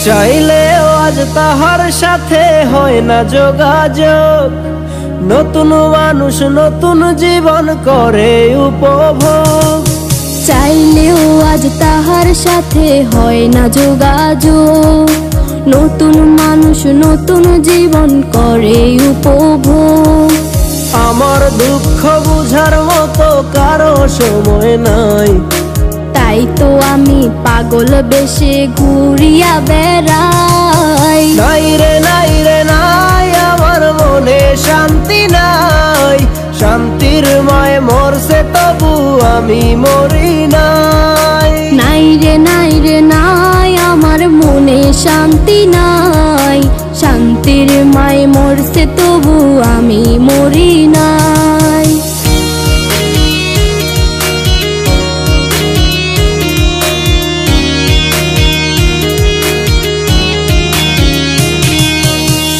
চাইলেও আজ তাহার সাথে হয় না যোগাযোগ। নতুন মানুষ নতুন জীবন করে উপভোগ। চাইলেও আজ তাহার সাথে হয় না যোগাযোগ। নতুন মানুষ নতুন জীবন করে উপভোগ। আমার দুঃখ বুঝার মতো কারো সময় নাই, তাই তো আমি পাগল বেশে ঘুরিয়া বেড়াই। নাই রে নাই রে নাই, আমার মনে শান্তি নাই। শান্তির মায় মরছে তবু আমি মরি নাই। নাই রে নাই রে নাই, আমার মনে শান্তি নাই। শান্তির মায় মরছে তবু আমি মরি নাই।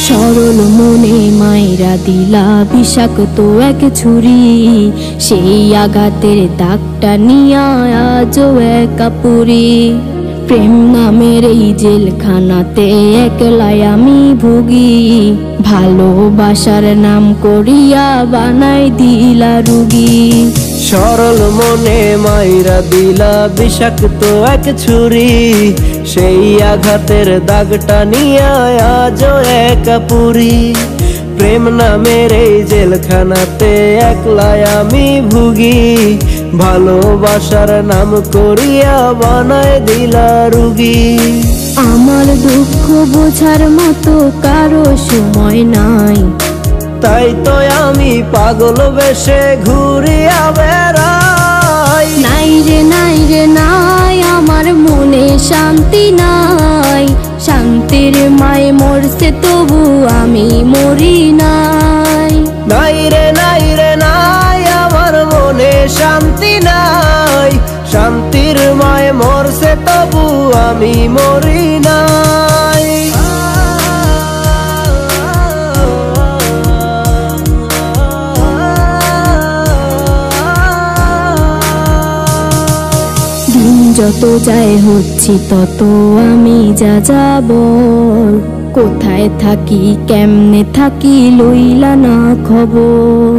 সরল মনে মায়েরা দিলা বিষাক্ত এক ছুরি। সেই আঘাতের দাগটা নিয়া আজও একা পুরি। প্রেম নামের এই জেলখানাতে একলাই আমি ভুগি। ভালোবাসার নাম করিয়া বানাই দিলা রুগী। সরল মনে মাইরা দিলা বিষাক্ত এক ছুরি। সেই আঘাতের দাগটা নিয়া আজও একা পুরি। প্রেম নামের এই জেলখানাতে একলাই আমি ভুগি। ভালোবাসার নাম করিয়া বানায় দিলা রুগী। আমার দুঃখ বোঝার মতো কারো সময় নাই, তাই তো আমি পাগল বেশে ঘুরিয়া বেড়াই। নাই রে নাই রে নাই, আমার মনে শান্তি নাই। শান্তির মায় মরছে তবু আমি মরি নাই। নাই রে নাই রে নাই, আমার মনে শান্তি নাই। শান্তির মায় মরছে তবু আমি মরি নাই। দিন যত যায় হচ্ছি তত আমি যা যাব। কোথায় থাকি কেমনে থাকি লইলা না খবর।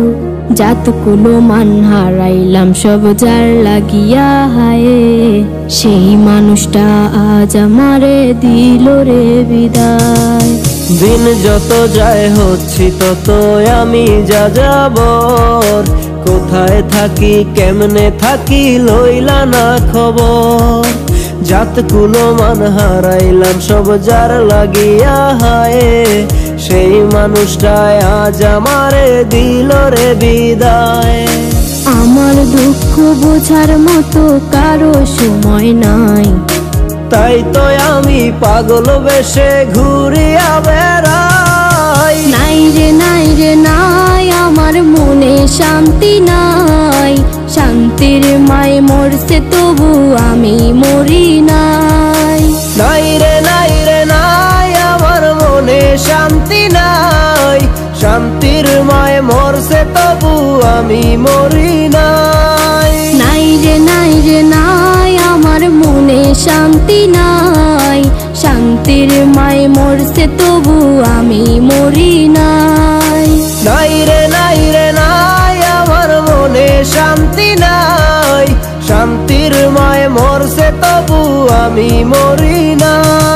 জাতকুলো মান হারাইলাম সব যার লাগিয়া হায়। সেই মানুষটা আজ আমারে দিল রে বিদায়। দিন যত যায় হচ্ছি তত আমি যা যাবর। কোথায় থাকি কেমনে থাকি লইলা না খবর। জাতকুলো মান হারাইলাম সব যার লাগিয়া হায়। সেই মানুষটাই আজ আমারে দিল রে বিদায়। আমার দুঃখ বোঝার মতো কারো সময় নাই, তাই তো আমি পাগল বেশে ঘুরিয়া বেড়াই। নাই রে নাই রে নাই, আমার মনে শান্তি নাই। শান্তির মায় মরছে তবু আমি মরি নাই। নাই রে নাই রে নাই, আমার মনে শান্তি নাই। শান্তির মায় মরছে তবু আমি মরি নাই। নাই রে নাই রে নাই, আমার মনে শান্তি নাই। শান্তির মায় মরছে তবু আমি মরি নাই। নাই রে নাই রে নাই, আমার মনে শান্তি নাই। শান্তির মায় মরছে তবু আমি মরি নাই।